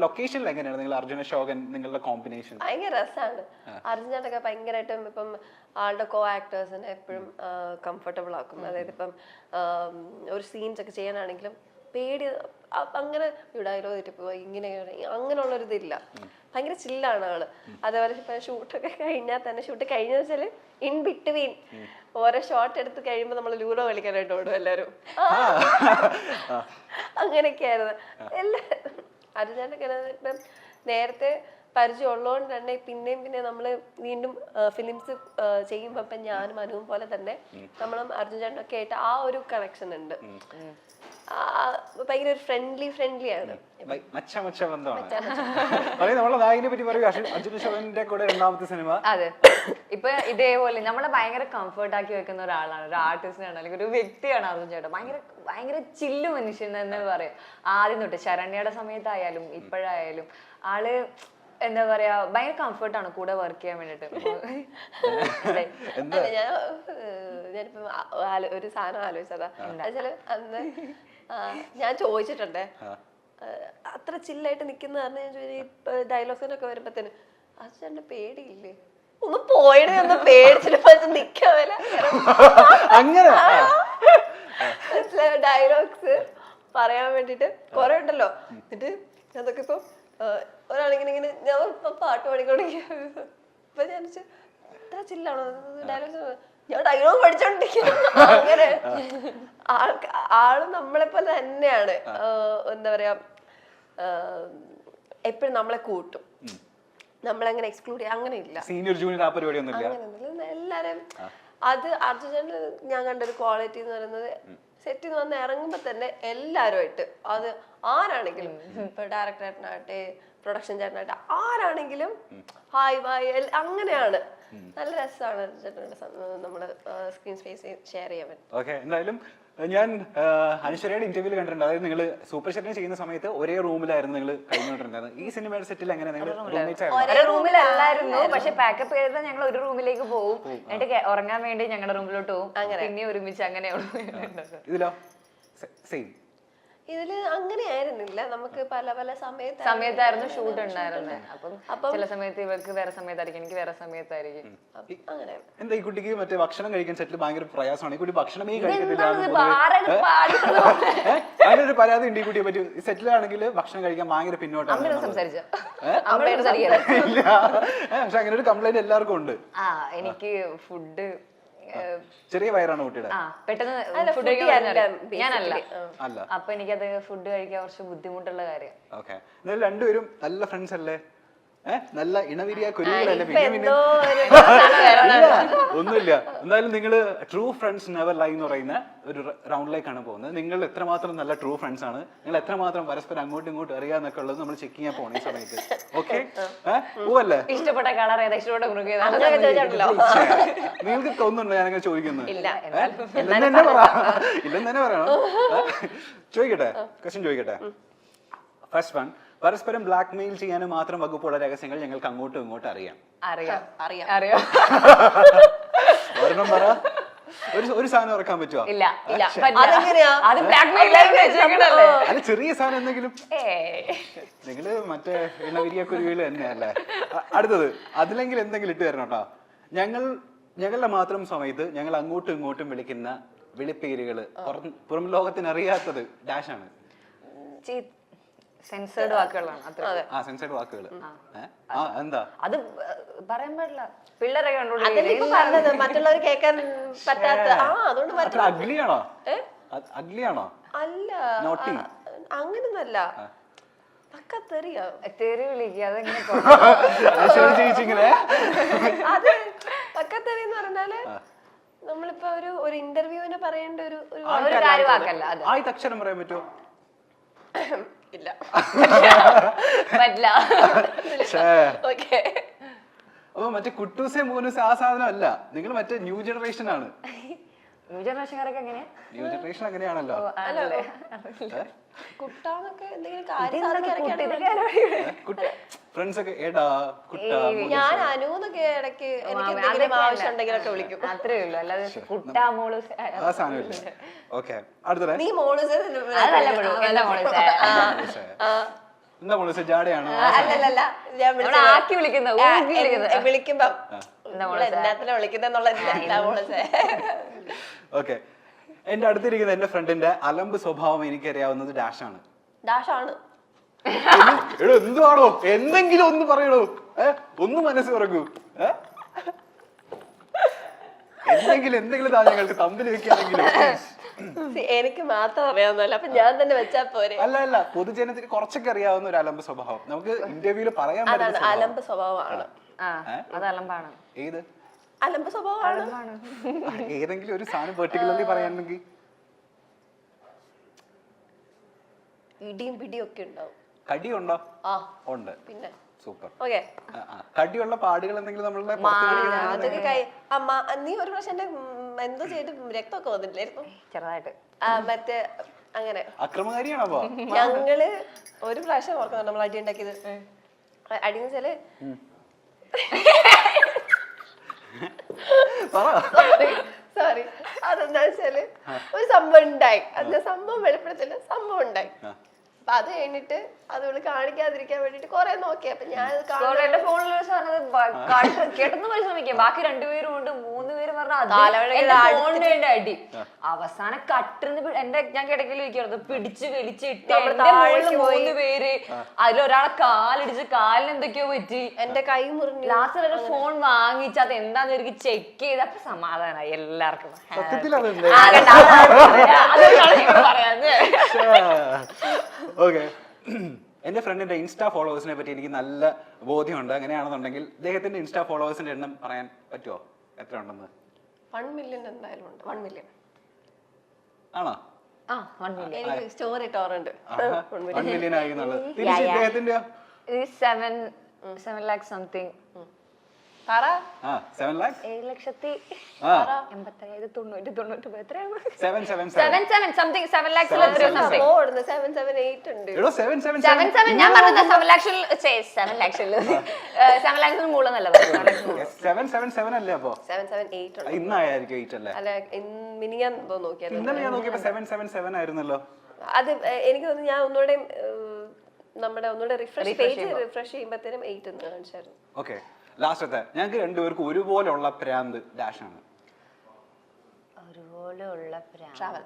ലൊക്കേഷനിൽ എങ്ങനെയാണ് നിങ്ങൾ അർജുന അശോകൻ നിങ്ങളുടെ കോമ്പിനേഷൻ? ഭയങ്കര രസമാണ്. അർജുനേട്ടൊക്കെ ഭയങ്കരമായിട്ടും ഇപ്പം ആളുടെ കോ ആക്ടേഴ്സിനെ എപ്പോഴും കംഫർട്ടബിൾ ആക്കും. അതായത് ഇപ്പം ഒരു സീൻസ് ഒക്കെ ചെയ്യാനാണെങ്കിലും പേടി അങ്ങനെ ഡയലോഗ് തെറ്റിപ്പോ ഇങ്ങനെ അങ്ങനെയുള്ളൊരിതില്ല. ഭയങ്കര ചില്ലാണ് ആള്. അതേപോലെ ഇപ്പൊ ഷൂട്ടൊക്കെ കഴിഞ്ഞാൽ തന്നെ ഷൂട്ട് കഴിഞ്ഞ വെച്ചാല് ഇൻ ബിറ്റ്വീൻ ഓരോ ഷോട്ട് എടുത്ത് കഴിയുമ്പോ നമ്മൾ ലൂഡോ കളിക്കാനായിട്ട് ഓടും എല്ലാരും. അങ്ങനെയൊക്കെയായിരുന്നു എല്ലാരും. അർജുനേട്ടൊക്കെ ഇപ്പം നേരത്തെ പരിചയം ഉള്ളതുകൊണ്ട് തന്നെ പിന്നെയും പിന്നെ നമ്മള് വീണ്ടും ഫിലിംസ് ചെയ്യുമ്പോ ഇപ്പൊ ഞാനും അനുവും പോലെ തന്നെ നമ്മളും അർജുൻ ചേട്ടനൊക്കെ ആയിട്ട് ആ ഒരു കണക്ഷൻ ഉണ്ട്. ഭയങ്കര ഫ്രണ്ട്ലി ആണ്. നമ്മളെ നായിനെ പറ്റി പറയൂ. അർജുന അശോകന്റെ കൂടെ രണ്ടാമത്തെ സിനിമ. അതെ, ഇപ്പൊ ഇതേപോലെ നമ്മളെ ഭയങ്കര കംഫർട്ട് ആക്കി വെക്കുന്ന ഒരാളാണ്, ഒരു ആർട്ടിസ്റ്റാണ്, അല്ലെങ്കിൽ ഒരു വ്യക്തിയാണ് അർജുൻ ചേട്ടൻ. ഭയങ്കര ചില്ലു മനുഷ്യൻ എന്ന് പറയാം. ആദ്യം തൊട്ട് ശരണ്യയുടെ സമയത്തായാലും ഇപ്പോഴായാലും ആള് എന്താ പറയാ ഭയങ്കര കംഫർട്ടാണ് കൂടെ വർക്ക് ചെയ്യാൻ വേണ്ടിട്ട്. ഞാനിപ്പോ ഒരു സാധനം ആലോചിച്ചതാ. എന്നുവെച്ചാല് അന്ന് ഞാൻ ചോദിച്ചിട്ടുണ്ടേ അത്ര ചില്ലായിട്ട് നിക്കുന്ന കാരണം ഞാൻ ചോദിച്ചു ഡയലോഗ്സിനൊക്കെ വരുമ്പത്തേന് അച്ഛൻ്റെ പേടിയില്ലേ, ഒന്ന് പോയടേ ഒന്ന് പേടിച്ചിട്ട് നിക്കാൻ ഡയലോഗ്സ് പറയാൻ വേണ്ടിട്ട് കൊറേ ഉണ്ടല്ലോ. എന്നിട്ട് അതൊക്കെ ഇപ്പൊ ഒരാളിങ്ങനെ ഞാൻ ഇപ്പൊ പാട്ട് പാടിക്കൊണ്ടിരിക്കുക. ഇപ്പൊ ഞാൻ ഇത്ര ചില്ലാണോ ഡയലോഗ്സ്, ഞാൻ ഡയലോഗ് പഠിച്ചോണ്ടിരിക്കുന്നു. അങ്ങനെ ആള് നമ്മളെ പോലെ തന്നെയാണ്. എന്താ പറയാ എപ്പോഴും നമ്മളെ കൂട്ടും, നമ്മളങ്ങനെ എക്സ്ക്ലൂഡ് ചെയ്യാം അങ്ങനെ ഇല്ല. സീനിയർ ജൂനിയർ ആ പരിപാടി എല്ലാരും അത് അർജുനന് ഞാൻ കണ്ടൊരു ക്വാളിറ്റി എന്ന് പറയുന്നത് സെറ്റിൽ നിന്ന് വന്ന് ഇറങ്ങുമ്പോ തന്നെ എല്ലാരുമായിട്ട് അത് ആരാണെങ്കിലും ഇപ്പൊ ഡയറക്ടർ ചേട്ടനാകട്ടെ പ്രൊഡക്ഷൻ ചേട്ടനാകട്ടെ ആരാണെങ്കിലും ഹായ് ബായ് അങ്ങനെയാണ്. നല്ല രസമാണ് നമ്മള് സ്ക്രീൻ സ്പേസ് ഷെയർ ചെയ്യാൻ പറ്റും. ഓക്കെ, എന്തായാലും ഞാൻ അനുശ്വരയുടെ ഇന്റർവ്യൂല് കണ്ടിട്ടുണ്ട്. അതായത് നിങ്ങൾ സൂപ്പർ ഷെറ്റിനെ ചെയ്യുന്ന സമയത്ത് ഒരേ റൂമിലായിരുന്നു നിങ്ങൾ കഴിഞ്ഞുകൊണ്ടിരുന്നത്. ഈ സിനിമയുടെ സെറ്റിൽ എങ്ങനെ നിങ്ങൾ ഒരേ റൂമിലല്ലായിരുന്നു, പക്ഷെ പാക്കപ്പ് ചെയ്താൽ ഞങ്ങൾ ഒരു റൂമിലേക്ക് പോകും, എന്നിട്ട് ഉറങ്ങാൻ വേണ്ടി ഞങ്ങളുടെ റൂമിലോട്ട് പോകും, പിന്നെ ഒരുമിച്ച് അങ്ങനെയാണ്. ഇതിലോ സെയിം? ഇതില് അങ്ങനെയായിരുന്നില്ല, നമുക്ക് പല പല സമയത്തായിരുന്നു ഷൂട്ട് ഉണ്ടായിരുന്നത്. അപ്പം ചില സമയത്ത് ഇവർക്ക് വേറെ സമയത്തായിരിക്കും, എനിക്ക് വേറെ സമയത്തായിരിക്കും. അങ്ങനെ എന്താ ഈ കുട്ടിക്ക് മറ്റേ ഭക്ഷണം കഴിക്കാൻ സെറ്റിൽ ഭയങ്കര പ്രയാസമാണ്. ഈ കുട്ടി ഭക്ഷണമേ കഴിക്കത്തില്ല, അങ്ങനെ ഒരു പരാതി ഉണ്ട് ഈ കുട്ടിയെ പറ്റി. സെറ്റിലാണെങ്കിൽ ഭക്ഷണം കഴിക്കാൻ ഭയങ്കര പിന്നോട്ടാണ്. പക്ഷെ അങ്ങനെ ഒരു കംപ്ലൈന്റ് എല്ലാവർക്കും ഉണ്ട്. എനിക്ക് ഫുഡ് ചെറിയ വയറാണ് കുട്ടിയുടെ. പെട്ടെന്ന് ഫുഡ് ഞാനല്ല, അപ്പൊ എനിക്കത് ഫുഡ് കഴിക്കാൻ കുറച്ച് ബുദ്ധിമുട്ടുള്ള കാര്യം. ഓക്കെ, രണ്ടുപേരും നല്ല ഫ്രണ്ട്സ് അല്ലേ? നല്ല ഇണവിരിയ കുരുവികളല്ലേ? ഒന്നുമില്ല. എന്തായാലും നിങ്ങള് ട്രൂ ഫ്രണ്ട്സ് നെവർ ലൈ എന്ന് പറയുന്ന ഒരു റൗണ്ടിലേക്കാണ് പോകുന്നത്. നിങ്ങൾ എത്രമാത്രം നല്ല ട്രൂ ഫ്രണ്ട്സ് ആണ്, നിങ്ങൾ എത്രമാത്രം പരസ്പരം അങ്ങോട്ടും ഇങ്ങോട്ടും അറിയാന്നൊക്കെ ഉള്ളത് നമ്മൾ ചെക്ക് ചെയ്യാൻ പോണ ഈ സമയത്ത്. ഓക്കെ, പോവല്ലേ? ഇഷ്ടപ്പെട്ട കളർ ഏതാ, ഇഷ്ടപ്പെട്ട നിങ്ങൾക്ക് തോന്നുന്നുണ്ടോ ഞാനങ്ങനെ ചോദിക്കുന്നത്? ഇല്ലെന്ന് തന്നെ പറയണം. ചോദിക്കട്ടെ, ക്വസ്റ്റ്യൻ ചോദിക്കട്ടെ. ഫസ്റ്റ് വൺ, പരസ്പരം ബ്ലാക്ക് മെയിൽ ചെയ്യാനും മാത്രം വകുപ്പുള്ള രഹസ്യങ്ങൾ ഞങ്ങൾക്ക് അങ്ങോട്ടും ഇങ്ങോട്ടും അറിയാം. ഒരെണ്ണം പറ. ഒരു സാധനം ഇറക്കാൻ പറ്റുമോ? അത് ചെറിയ സാധനം എന്തെങ്കിലും. നിങ്ങള് മറ്റേ ഇണവിരിയ കുരുവികൾ തന്നെയല്ലേ? അടുത്തത്, അതിലെങ്കിൽ എന്തെങ്കിലും ഇട്ട് തരണം കേട്ടോ. ഞങ്ങളുടെ മാത്രം സമയത്ത് ഞങ്ങൾ അങ്ങോട്ടും ഇങ്ങോട്ടും വിളിക്കുന്ന വിളിപ്പേരുകള് പുറം ലോകത്തിന് അറിയാത്തത് ഡാഷാണ്. സെൻസേർഡ് വാക്കുകളാണ്. സെൻസേർഡ് വാക്കുകൾ എന്താ? അത് പറയാൻ പാടില്ല, പിള്ളേരെ പറഞ്ഞത് മറ്റുള്ളവർ കേൾക്കാൻ പറ്റാത്ത. അതുകൊണ്ട് അഗ്ലിയാണോ? അഗ്ലിയാണോ? അല്ല, അങ്ങനൊന്നല്ല. തെറി വിളിക്കുക, അതെങ്ങനെ? അത് പക്കത്തെറി എന്ന് പറഞ്ഞാല് നമ്മളിപ്പോ ഒരു ഇന്റർവ്യൂവിന് പറയേണ്ട ഒരു കാര്യവാക്കല്ല. ആദ്യത്തെ അക്ഷരം പറയാൻ പറ്റുമോ? ഇല്ല, പറ്റില്ല. അപ്പൊ മറ്റേ കുട്ടൂസെ മൂനൂസെ ആ സാധനം അല്ല, നിങ്ങൾ മറ്റേ ന്യൂ ജനറേഷൻ ആണ്. ന്യൂ ജനറേഷൻകാരൊക്കെ എങ്ങനെയാ? ന്യൂ ജനറേഷൻ അങ്ങനെയാണല്ലോ. ഫ്രണ്ട്സ് ഒക്കെ ഞാൻ അനുന്നൊക്കെ ഇടയ്ക്ക് എനിക്ക് എന്തെങ്കിലും ആവശ്യം ഉണ്ടെങ്കിലൊക്കെ വിളിക്കും, അത്രേ ഉള്ളൂ. അല്ലാതെ കുട്ടാ മോള് ആ സാധനമില്ല. ഓക്കെ, അടുത്ത നീ മോള് എന്താ മോളെ ജാടയാണോ? അല്ലല്ല ഞാൻ നമ്മളെ ആക്കി വിളിക്കുന്നത്, ഊക്കി വിളിക്കുന്നത്. വിളിക്കുമ്പോ എന്നാത്തിനാ വിളിക്കുന്നുള്ളത്. ഓക്കെ, എന്റെ അടുത്തിരിക്കുന്ന എന്റെ ഫ്രണ്ടിന്റെ അലമ്പ് സ്വഭാവം എനിക്കറിയാവുന്നത് ഡാഷാണ്. ഡാഷാണ്. എടോ എന്തുവാണോ, എന്തെങ്കിലും ഒന്ന് പറയണോ, ഒന്ന് മനസ്സ് തുറക്കൂ. എന്തെങ്കിലും താഴെ തമ്മിൽ വെക്കുകയാണെങ്കിലും എനിക്ക് മാത്രം അറിയാവുന്നല്ലോ, അപ്പൊ ഞാൻ തന്നെ വെച്ചാ പോരെ. അല്ല, പൊതുജനത്തിന് കുറച്ചൊക്കെ അറിയാവുന്ന ഒരു അലമ്പ് സ്വഭാവം നമുക്ക് ഇന്റർവ്യൂല് പറയാൻ അതാണ് അലമ്പ് സ്വഭാവമാണ്. അത് അലമ്പാണ്. ഏത് അലമ്പ് സ്വഭാവമാണ്? ഏതെങ്കിലും ഒരു സാധനം പെർട്ടിക്കുലർലി പറയാണെങ്കിൽ ഇടിയും പിടിയും ഒക്കെ ഉണ്ടാവും. കടിയുണ്ടോ? ആ ഉണ്ട്. പിന്നെ സൂപ്പർ. ഓക്കെ, കടിയുള്ള പാടുകൾ എന്തെങ്കിലും നമ്മളുടെ അതൊക്കെ അമ്മ നീ ഒരു പ്രാവശ്യം എന്റെ എന്തോ ചെയ്ത് രക്തമൊക്കെ വന്നിട്ടില്ലായിരുന്നു ചെറുതായിട്ട്. മറ്റേ അങ്ങനെ അക്രമകാരിയാണോ? ഞങ്ങള് ഒരു പ്രാവശ്യം ഓർക്കുന്നു നമ്മൾ അടി ഉണ്ടാക്കിയത്. അടിന്ന് വെച്ചാല് സോറി, അതെന്താ വെച്ചാല് ഒരു സംഭവം ഉണ്ടായി. അതിന്റെ സംഭവം വെളിപ്പെടുത്തില്ല, സംഭവം ഉണ്ടായി. അപ്പൊ അത് കഴിഞ്ഞിട്ട് അതുകൊണ്ട് കാണിക്കാതിരിക്കാൻ വേണ്ടിട്ട് കൊറേ നോക്കി. അപ്പൊ ഞാൻ എന്റെ ഫോണിൽ കേട്ടെന്ന് പരിശ്രമിക്കാം. ബാക്കി 2 പേരും ഉണ്ട്, 3 പേര് പറഞ്ഞ അടി. അവസാനം കട്ടിന്ന് എന്റെ ഞാൻ കിടക്കയിൽ ഇരിക്കുന്നത് പിടിച്ച് വലിച്ചിട്ട് എന്റെ മുകളിൽ 3 പേര്. അതിലൊരാളെ കാലിടിച്ച് കാലിന് എന്തൊക്കെയോ പറ്റി, എന്റെ കൈ മുറിഞ്ഞു. ലാസ്റ്റ് വരെ ഫോൺ വാങ്ങിച്ച് അത് എന്താന്ന് എനിക്ക് ചെക്ക് ചെയ്ത് അപ്പൊ സമാധാനായി എല്ലാവർക്കും. പറയാന്ന് ഓക്കെ, എന്റെ ഫ്രണ്ടിന്റെ ഇൻസ്റ്റാ ഫോളോവേഴ്സിനെ പറ്റി എനിക്ക് നല്ല ബോധ്യമുണ്ട്. അങ്ങനെയാണെന്നുണ്ടെങ്കിൽ അദ്ദേഹത്തിന്റെ ഇൻസ്റ്റാ ഫോളോവേഴ്സിന്റെ എണ്ണം പറയാൻ പറ്റുമോ, എത്ര ഉണ്ടെന്ന്? 1 മില്യൺ എന്തായാലും ഉണ്ട്. 1 മില്യൺ ആണോ? എനിക്ക് സ്റ്റോറി ഇട്ടോറുണ്ട്. 1 മില്യൺ ആയി എന്നുള്ളത്. ഇദ്ദേഹത്തിന്റെ 7 lakhs സംതിങ്. 7 lakhs 7,85,090 എത്രയാണ്? 7 സംതിങ് 7 lakhs എത്രയോ സംതിങ്. 778 ഉണ്ട്. എടോ 7 ഞാൻ പറഞ്ഞത് 7 lakhs 7 lakhs 7 lakhs മുകളിലല്ല പറഞ്ഞത്. 777 അല്ലേ? അപ്പൊ 778 ഉണ്ട്. ഇന്നായിരിക്കും 8 അല്ലേ? അല്ല, മിനിയാൻ നോക്കിയാൽ ഇന്നലെ ഞാൻ നോക്കിയപ്പോ 777 ആയിരുന്നല്ലോ. അത് എനിക്ക് തോന്നുന്നു ഞാൻ ഒന്നുകൂടെ നമ്മുടെ ഒന്നുകൂടെ പേജ് റിഫ്രഷ് ചെയ്യുമ്പോഴത്തേനും 8 എന്ന് കാണിച്ചായിരുന്നു. ഓക്കെ, ലാസ്റ്റത്തെ ഞങ്ങൾക്ക് രണ്ടുപേർക്കും ഒരുപോലെയുള്ള പ്രാന്ത് ഡാഷാണ്. ഒരുപോലെയുള്ള ട്രാവൽ,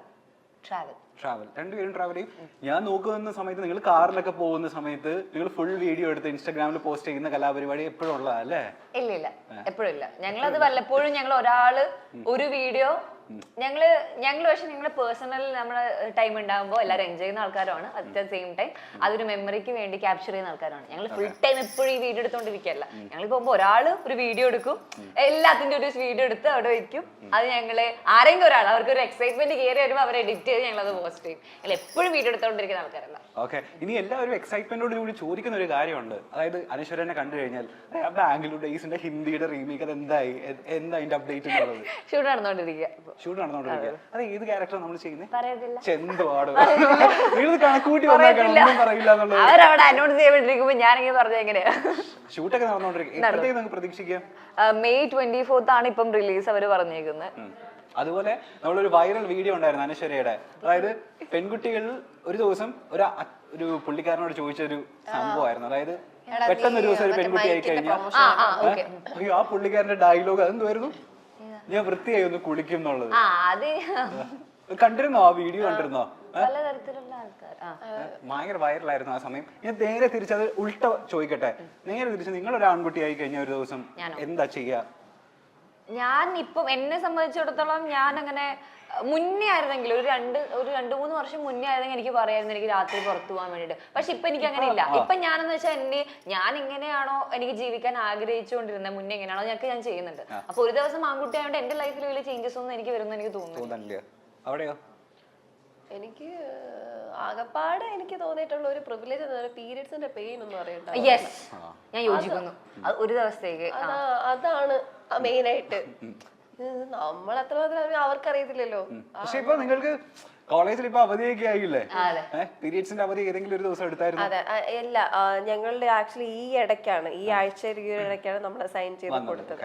രണ്ടുപേരും ട്രാവൽ ചെയ്യും. ഞാൻ നോക്കുന്ന സമയത്ത് നിങ്ങൾ കാറിലൊക്കെ പോകുന്ന സമയത്ത് നിങ്ങൾ ഫുൾ വീഡിയോ എടുത്ത് ഇൻസ്റ്റാഗ്രാമിൽ പോസ്റ്റ് ചെയ്യുന്ന കലാപരിപാടി എപ്പോഴും ഉള്ളതാ അല്ലേ? ഇല്ല, എപ്പോഴും ഇല്ല. ഞങ്ങളത് വല്ലപ്പോഴും ഞങ്ങൾ ഒരാള് ഒരു വീഡിയോ ഞങ്ങള് പക്ഷെ ഞങ്ങള് പേഴ്സണൽ നമ്മുടെ ടൈം ഉണ്ടാകുമ്പോൾ എല്ലാവരും എൻജോയ് ചെയ്യുന്ന ആൾക്കാരാണ്. അറ്റ് ദ സെയിം ടൈം അതൊരു മെമ്മറിക്ക് വേണ്ടി ക്യാപ്ചർ ചെയ്യുന്ന ആൾക്കാരാണ്. ഞങ്ങൾ ഫുൾ ടൈം എപ്പോഴും ഈ വീഡിയോ എടുത്തോണ്ടിരിക്കുകയല്ല. ഞങ്ങൾ പോകുമ്പോൾ ഒരാള് ഒരു വീഡിയോ എടുക്കും, എല്ലാത്തിന്റെ ഒരു വീഡിയോ എടുത്ത് അവിടെ വയ്ക്കും. അത് ഞങ്ങള് ആരെങ്കിലും ഒരാൾ അവർക്ക് ഒരു എക്സൈറ്റ്മെന്റ് കയറി വരുമ്പോൾ അവർ എഡിറ്റ് ചെയ്ത് ഞങ്ങൾ അത് പോസ്റ്റ് ചെയ്യും. ഞങ്ങൾ എപ്പോഴും വീഡിയോ എടുത്തോണ്ടിരിക്കുന്ന ആൾക്കാരല്ല. ഓക്കെ, ഇനി എല്ലാവരും എക്സൈറ്റ്മെന്റോട് കൂടി ചോദിക്കുന്ന ഒരു കാര്യമുണ്ട്. അതായത് അനശ്വരനെ കണ്ടു കഴിഞ്ഞാൽ ബാംഗ്ലൂർ ഡേയ്സിന്റെ ഹിന്ദിയുടെ റീമേക്ക് അത് എന്താ അതിന്റെ അപ്ഡേറ്റ് എന്നുള്ളത്? ഷൂട്ട് നടന്നുകൊണ്ടിരിക്കുക. അത് ഏത് ക്യാരക്ടർ നമ്മൾ ചെയ്യുന്നത്? ചെന്തുപാട് കണക്കൂട്ടി ഒന്നും പറയില്ല എന്നുള്ളത് അവരവിടെ അനൗൺസ് ചെയ്യപ്പെട്ടിരിക്കുമ്പോ ഞാനിങ്ങനെ പറഞ്ഞ എങ്ങനെയാ? ഷൂട്ടൊക്കെ നടന്നുകൊണ്ടിരിക്കും. പ്രതീക്ഷിക്കാം May 24th ആണ് ഇപ്പം റിലീസ് അവര് പറഞ്ഞേക്കുന്നത്. അതുപോലെ നമ്മളൊരു വൈറൽ വീഡിയോ ഉണ്ടായിരുന്നു അനശ്വരയുടെ. അതായത് പെൺകുട്ടികൾ ഒരു ദിവസം ഒരു പുള്ളിക്കാരനോട് ചോദിച്ചൊരു സംഭവമായിരുന്നു. അതായത് പെട്ടെന്ന് ഒരു ദിവസം ഒരു പെൺകുട്ടി ആയി കഴിഞ്ഞാൽ അയ്യോ ആ പുള്ളിക്കാരന്റെ ഡയലോഗ് അതെന്തുവായിരുന്നു? ഞാൻ വൃത്തിയായി ഒന്ന് കുളിക്കും എന്നുള്ളത്. കണ്ടിരുന്നോ ആ വീഡിയോ? കണ്ടിരുന്നോ? ഭയങ്കര വൈറലായിരുന്നു ആ സമയം. ഞാൻ നേരെ തിരിച്ചത് ഉൾട്ട ചോദിക്കട്ടെ, നേരെ തിരിച്ച് നിങ്ങളൊരു ആൺകുട്ടി ആയി കഴിഞ്ഞ ഒരു ദിവസം എന്താ ചെയ്യാ? ഞാൻ ഇപ്പം എന്നെ സംബന്ധിച്ചിടത്തോളം ഞാൻ അങ്ങനെ മുന്നേ ആയിരുന്നെങ്കിൽ ഒരു 2-3 വർഷം മുന്നേ ആയിരുന്നെങ്കിൽ എനിക്ക് പറയായിരുന്നു എനിക്ക് രാത്രി പുറത്തു പോകാൻ വേണ്ടിട്ട്. പക്ഷെ ഇപ്പൊ എനിക്ക് അങ്ങനെ ഇല്ല. ഇപ്പൊ ഞാനെന്ന് വെച്ചാൽ ഞാൻ എങ്ങനെയാണോ എനിക്ക് ജീവിക്കാൻ ആഗ്രഹിച്ചുകൊണ്ടിരുന്നത് മുന്നേ എങ്ങനെയാണോ ഞാൻ ചെയ്യുന്നുണ്ട്. അപ്പൊ ഒരു ദിവസം ആൺകുട്ടി ആയതുകൊണ്ട് എന്റെ ലൈഫിൽ വലിയ ചേഞ്ചസ് ഒന്നും എനിക്ക് വരുമെന്ന് എനിക്ക് തോന്നുന്നു. അവിടെയോ? എനിക്ക് ആകപ്പാടെ എനിക്ക് തോന്നിയിട്ടുള്ള ഒരു പ്രിവിലേജ് പീരിയഡ്സിന്റെ പെയിൻ ഒന്നും അറിയണ്ട. യെസ്, ഞാൻ യോജിക്കുന്നു. ഒരു ദിവസത്തേക്ക് അതാണ് മെയിൻ ആയിട്ട്. നമ്മൾ അത്രമാത്രം അവർക്കറിയത്തില്ലല്ലോ. പക്ഷെ ഇപ്പൊ നിങ്ങൾക്ക് കോളേജിൽ ഇപ്പൊ അവധിയൊക്കെ ആയില്ലേ? പീരിയഡ്സിന്റെ അവധി ഏതെങ്കിലും ഒരു ദിവസം എടുത്തായിരുന്നു? അതെ, ഇല്ല, ഞങ്ങളുടെ ആക്ച്വലി ഈ ആഴ്ച ഇടയ്ക്കാണ് നമ്മൾ സൈൻ ചെയ്ത് കൊടുത്തത്.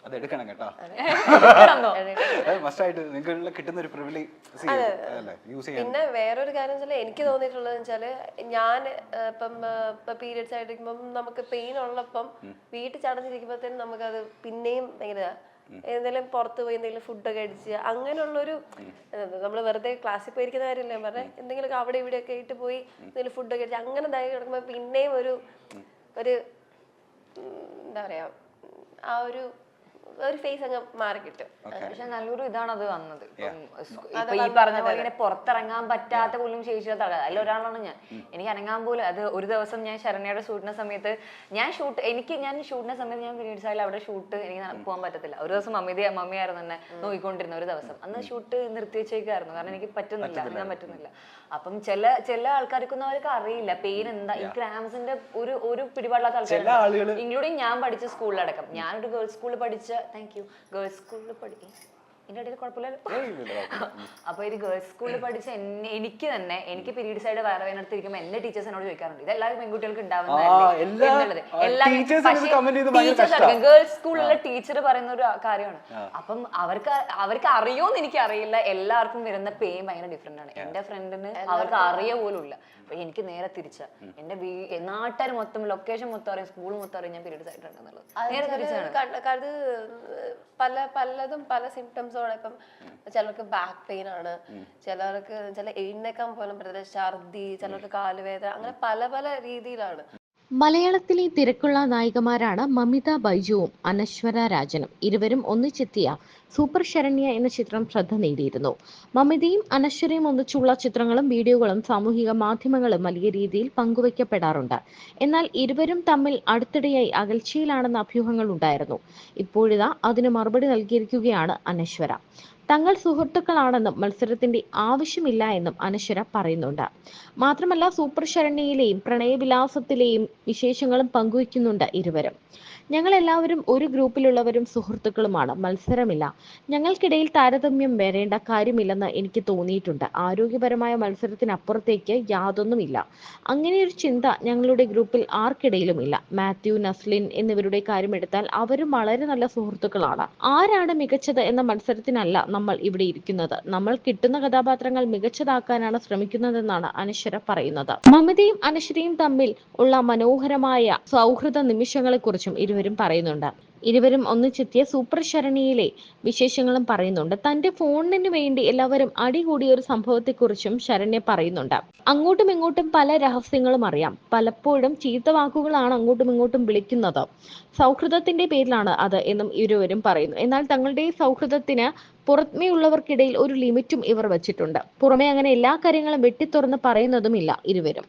അത് എടുക്കണം കേട്ടോ. തന്നോ? മസ്റ്റായിട്ട് നിങ്ങൾക്ക് കിട്ടുന്ന ഒരു പ്രിവിലേജ് അല്ലേ യൂസ് ചെയ്യാൻ. പിന്നെ വേറൊരു കാര്യം വെച്ചാൽ എനിക്ക് തോന്നിയിട്ടുള്ളത് വെച്ചാല് ഞാൻ ഇപ്പം പീരിയഡ്സ് ആയിട്ടിരിക്കുമ്പം നമുക്ക് പെയിൻ ഉള്ളപ്പം വീട്ടിൽ ചടഞ്ഞിരിക്കുമ്പോഴത്തേനും നമുക്കത് പിന്നെയും ഭയങ്കര എന്തെങ്കിലും പുറത്ത് പോയി എന്തെങ്കിലും ഫുഡൊക്കെ അടിച്ച് അങ്ങനെയുള്ളൊരു നമ്മൾ വെറുതെ ക്ലാസ്സിൽ പോയിരിക്കുന്ന കാര്യമല്ലേ പറഞ്ഞത്, എന്തെങ്കിലുമൊക്കെ അവിടെ ഇവിടെയൊക്കെ ആയിട്ട് പോയി എന്തെങ്കിലും ഫുഡൊക്കെ അടിച്ച് അങ്ങനെ ഇതായി കിടക്കുമ്പോൾ പിന്നെയും ഒരു എന്താ പറയാ ആ ഒരു ഫേസ് അങ്ങ് മാറി കിട്ടും. പക്ഷെ നല്ലൊരു ഇതാണ് അത് വന്നത്. ഇപ്പൊ ഈ പറഞ്ഞ പോലെ ഇങ്ങനെ പുറത്തിറങ്ങാൻ പറ്റാത്ത പോലും ശേഷിയാത്ത ആൾക്കാർ അതിലൊരാളാണ് ഞാൻ. എനിക്ക് അനങ്ങാൻ പോലും അത് ഒരു ദിവസം ഞാൻ ശരണ്യയുടെ ഷൂട്ടിന്റെ സമയത്ത് ഞാൻ ഷൂട്ടിന്റെ സമയത്ത് ഞാൻ പീരീഡ്സ് ആയാലും അവിടെ ഷൂട്ട് എനിക്ക് പോകാൻ പറ്റത്തില്ല. ഒരു ദിവസം മമ്മിയായിരുന്നു എന്നെ നോക്കിക്കൊണ്ടിരുന്ന ഒരു ദിവസം. അന്ന് ഷൂട്ട് നിർത്തി വെച്ചേക്കായിരുന്നു, കാരണം എനിക്ക് ഞാൻ പറ്റുന്നില്ല. അപ്പം ചില ആൾക്കാർക്കൊന്നും അവർക്ക് അറിയില്ല പെയിൻ എന്താ, ഈ ക്രാംസിന്റെ ഒരു പിടിപാടില്ലാത്ത ആൾക്കാർ, ഇൻക്ലൂഡിങ് ഞാൻ പഠിച്ച സ്കൂളിലടക്കം. ഞാനൊരു ഗേൾസ് സ്കൂളിൽ പഠിച്ച ഗേൾസ് സ്കൂളിൽ ഇതിന്റെ ഇടയിൽ കുഴപ്പമില്ലല്ലോ. അപ്പൊ ഒരു ഗേൾസ് സ്കൂളിൽ പഠിച്ച എനിക്ക് പീരീഡ്സ് ആയിട്ട് വേറെ വേനടുത്തിരിക്കുമ്പോൾ എന്റെ ടീച്ചേഴ്സ് എന്നോട് ചോദിക്കാറുണ്ട്, ഇത് എല്ലാവരും പെൺകുട്ടികൾക്ക് ഉണ്ടാവുന്നതല്ലേ. ഗേൾസ് സ്കൂളിലെ ടീച്ചർ പറയുന്ന ഒരു കാര്യമാണ്. അപ്പം അവർക്ക് അറിയോന്ന് എനിക്ക് അറിയില്ല. എല്ലാവർക്കും വരുന്ന പെയിൻ ഭയങ്കര ഡിഫറെന്റ് ആണ്. എന്റെ ഫ്രണ്ടിന് അവർക്ക് അറിയ പോലും ഇല്ല. അപ്പൊ എനിക്ക് നേരെ തിരിച്ച എന്റെ നാട്ടുകാർ മൊത്തം ലൊക്കേഷൻ മൊത്തം അറിയാം, സ്കൂൾ മൊത്തം അറിയാം ഞാൻ പീരീഡ്സ് ആയിട്ടുണ്ടെന്നുള്ളത്. നേരെ തിരിച്ചാണ്. അത് പലതും പല സിംറ്റംസോടെ. ഇപ്പം ചിലർക്ക് ബാക്ക് പെയിൻ ആണ്, ചിലർക്ക് എഴുന്നേക്കാൻ പോലും പറ്റില്ല, ഛർദി, ചിലർക്ക് കാലുവേദന, അങ്ങനെ പല രീതിയിലാണ്. മലയാളത്തിലെ തിരക്കുള്ള നായികമാരാണ് മമിത ബൈജുവും അനശ്വര രാജനും. ഇരുവരും ഒന്നിച്ചെത്തിയ സൂപ്പർ ശരണ്യ എന്ന ചിത്രം ശ്രദ്ധ നേടിയിരുന്നു. മമിതയും അനശ്വരയും ഒന്നിച്ചുള്ള ചിത്രങ്ങളും വീഡിയോകളും സാമൂഹിക മാധ്യമങ്ങളും വലിയ രീതിയിൽ പങ്കുവയ്ക്കപ്പെടാറുണ്ട്. എന്നാൽ ഇരുവരും തമ്മിൽ അടുത്തിടെയായി അകൽച്ചയിലാണെന്ന അഭ്യൂഹങ്ങൾ ഉണ്ടായിരുന്നു. ഇപ്പോഴിതാ അതിന് മറുപടി നൽകിയിരിക്കുകയാണ് അനശ്വര. തങ്ങൾ സുഹൃത്തുക്കളാണെന്നും മത്സരത്തിന്റെ ആവശ്യമില്ല എന്നും അനശ്വര പറയുന്നുണ്ട്. മാത്രമല്ല സൂപ്പർ ശരണ്യയിലെയും പ്രണയവിലാസത്തിലെയും വിശേഷങ്ങളും പങ്കുവയ്ക്കുന്നുണ്ട് ഇരുവരും. ഞങ്ങൾ എല്ലാവരും ഒരു ഗ്രൂപ്പിലുള്ളവരും സുഹൃത്തുക്കളുമാണ്, മത്സരമില്ല. ഞങ്ങൾക്കിടയിൽ താരതമ്യം വരേണ്ട കാര്യമില്ലെന്ന് എനിക്ക് തോന്നിയിട്ടുണ്ട്. ആരോഗ്യപരമായ മത്സരത്തിനപ്പുറത്തേക്ക് യാതൊന്നുമില്ല. അങ്ങനെയൊരു ചിന്ത ഞങ്ങളുടെ ഗ്രൂപ്പിൽ ആർക്കിടയിലുമില്ല. മാത്യു, നസ്ലിൻ എന്നിവരുടെ കാര്യമെടുത്താൽ അവരും വളരെ നല്ല സുഹൃത്തുക്കളാണ്. ആരാണ് മികച്ചത് എന്ന മത്സരത്തിനല്ല നമ്മൾ ഇവിടെ ഇരിക്കുന്നത്. നമ്മൾ കിട്ടുന്ന കഥാപാത്രങ്ങൾ മികച്ചതാക്കാനാണ് ശ്രമിക്കുന്നതെന്നാണ് അനശ്വര പറയുന്നത്. മമിതയും അനശ്വരയും തമ്മിൽ ഉള്ള മനോഹരമായ സൗഹൃദ നിമിഷങ്ങളെക്കുറിച്ചും ഇരുവരും പറയുന്നുണ്ട്. ഇരുവരും ഒന്നിച്ചെത്തിയ സൂപ്പർ ശരണ്യയിലെ വിശേഷങ്ങളും പറയുന്നുണ്ട്. തന്റെ ഫോണിന് വേണ്ടി എല്ലാവരും അടികൂടിയ ഒരു സംഭവത്തെക്കുറിച്ചും ശരണ്യ പറയുന്നുണ്ട്. അങ്ങോട്ടും ഇങ്ങോട്ടും പല രഹസ്യങ്ങളും അറിയാം. പലപ്പോഴും ചീത്ത വാക്കുകളാണ് അങ്ങോട്ടും ഇങ്ങോട്ടും വിളിക്കുന്നത്. സൗഹൃദത്തിന്റെ പേരിലാണ് അത് എന്നും ഇരുവരും പറയുന്നു. എന്നാൽ തങ്ങളുടെ സൗഹൃദത്തിന് പുറമേ ഉള്ളവർക്കിടയിൽ ഒരു ലിമിറ്റും ഇവർ വച്ചിട്ടുണ്ട്. പുറമെ അങ്ങനെ എല്ലാ കാര്യങ്ങളും വെട്ടിത്തുറന്ന് പറയുന്നതുമില്ല ഇരുവരും.